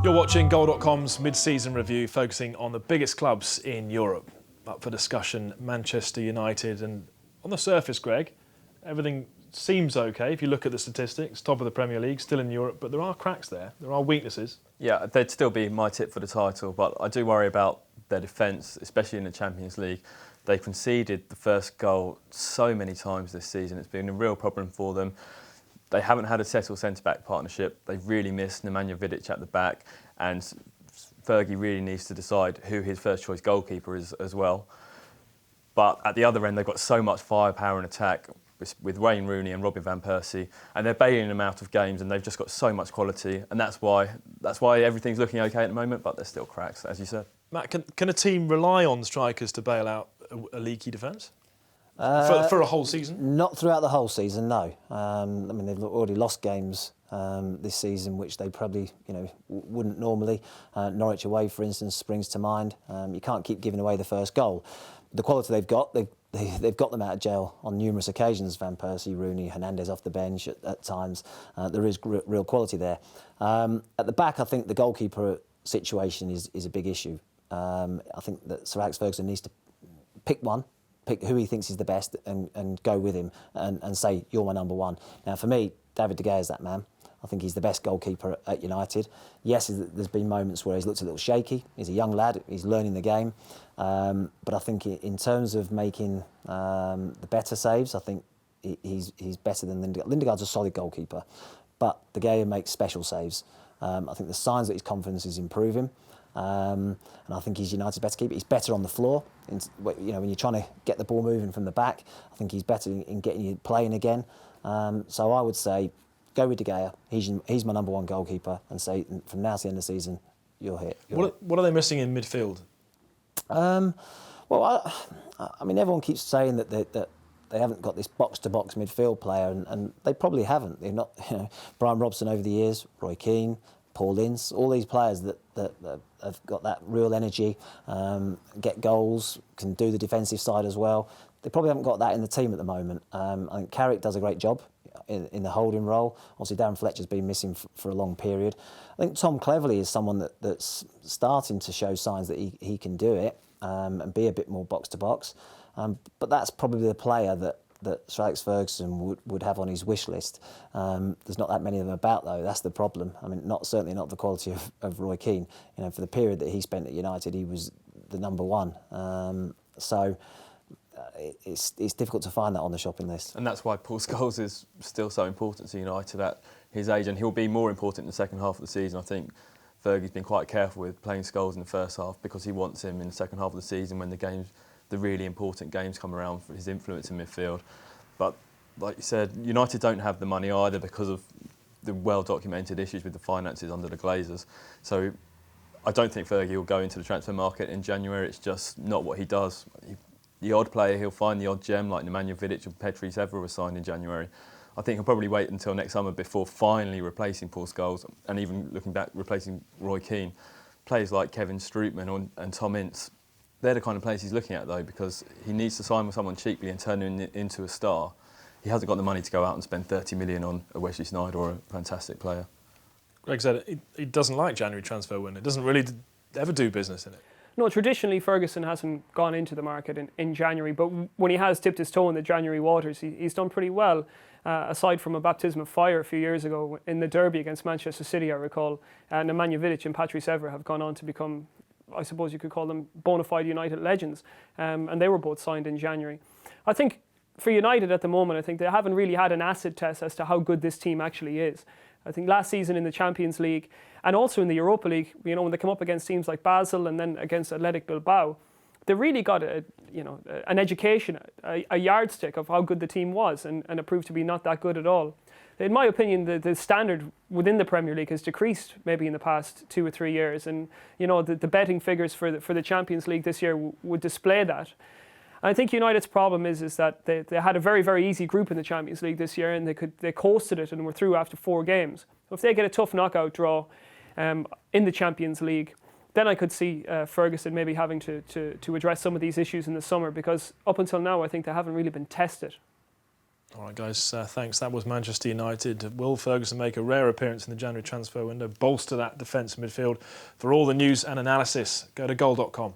You're watching Goal.com's mid-season review focusing on the biggest clubs in Europe. Up for discussion, Manchester United, and on the surface, Greg, everything seems okay if you look at the statistics, top of the Premier League, still in Europe, but there are cracks there, there are weaknesses. Yeah, they'd still be my tip for the title, but I do worry about their defence, especially in the Champions League. They conceded the first goal so many times this season. It's been a real problem for them. They haven't had a settled centre-back partnership. They've really missed Nemanja Vidic at the back, and Fergie really needs to decide who his first-choice goalkeeper is as well. But at the other end, they've got so much firepower in attack with Wayne Rooney and Robin van Persie, and they're bailing them out of games, and they've just got so much quality, and that's why everything's looking okay at the moment, but there's still cracks, as you said. Matt, can a team rely on strikers to bail out a leaky defence? For a whole season? Not throughout the whole season, no. I mean, they've already lost games this season, which they probably, wouldn't normally. Norwich away, for instance, springs to mind. You can't keep giving away the first goal. The quality they've got, they've got them out of jail on numerous occasions. Van Persie, Rooney, Hernandez off the bench at times. There is real quality there. At the back, I think the goalkeeper situation is a big issue. I think that Sir Alex Ferguson needs to pick who he thinks is the best and go with him and say, you're my number one. Now, for me, David de Gea is that man. I think he's the best goalkeeper at United. Yes, there's been moments where he's looked a little shaky. He's a young lad. He's learning the game. But I think in terms of making the better saves, I think he's better than Lindegaard. Lindegaard's a solid goalkeeper, but de Gea makes special saves. I think the signs that his confidence is improving. And I think he's United's better keeper. He's better on the floor. When you're trying to get the ball moving from the back, I think he's better in getting you playing again. So I would say, go with de Gea. He's my number one goalkeeper, and say from now to the end of the season, you're hit. What are they missing in midfield? Well, I mean, everyone keeps saying that they haven't got this box-to-box midfield player, and they probably haven't. They've not, Brian Robson over the years, Roy Keane, Paul Ince, all these players that have got that real energy, get goals, can do the defensive side as well. They probably haven't got that in the team at the moment. I think Carrick does a great job in the holding role. Obviously, Darren Fletcher's been missing for a long period. I think Tom Cleverley is someone that's starting to show signs that he can do it and be a bit more box-to-box. But that's probably the player that Sir Alex Ferguson would have on his wish list. There's not that many of them about, though. That's the problem. I mean, certainly not the quality of Roy Keane. For the period that he spent at United, he was the number one. So it's difficult to find that on the shopping list. And that's why Paul Scholes is still so important to United at his age, and he'll be more important in the second half of the season. I think Fergie's been quite careful with playing Scholes in the first half because he wants him in the second half of the season when the really important games come around for his influence in midfield. But like you said, United don't have the money either because of the well-documented issues with the finances under the Glazers. So I don't think Fergie will go into the transfer market in January. It's just not what he does. The odd player, he'll find the odd gem like Nemanja Vidic or Persie Evra was signed in January. I think he'll probably wait until next summer before finally replacing Paul Scholes and even looking back, replacing Roy Keane. Players like Kevin Strootman and Tom Ince, they're the kind of players he's looking at, though, because he needs to sign with someone cheaply and turn him into a star. He hasn't got the money to go out and spend 30 million on a Wesley Sneijder or a fantastic player. Greg said he doesn't like January transfer window. It doesn't really ever do business in it. No, traditionally Ferguson hasn't gone into the market in January, but when he has dipped his toe in the January waters, he's done pretty well. Aside from a baptism of fire a few years ago in the derby against Manchester City, I recall, Nemanja Vidic and Persie Evra have gone on to become, I suppose you could call them, bona fide United legends, and they were both signed in January. I think for United at the moment, I think they haven't really had an acid test as to how good this team actually is. I think last season in the Champions League and also in the Europa League, when they come up against teams like Basel and then against Athletic Bilbao, they really got an education, a yardstick of how good the team was, and it proved to be not that good at all. In my opinion, the standard within the Premier League has decreased maybe in the past 2 or 3 years, and the betting figures for the Champions League this year would display that. And I think United's problem is that they had a very, very easy group in the Champions League this year, and they coasted it and were through after 4 games. So if they get a tough knockout draw in the Champions League, then I could see Ferguson maybe having to address some of these issues in the summer, because up until now I think they haven't really been tested. All right, guys, thanks. That was Manchester United. Will Ferguson make a rare appearance in the January transfer window, bolster that defence midfield? For all the news and analysis, go to goal.com.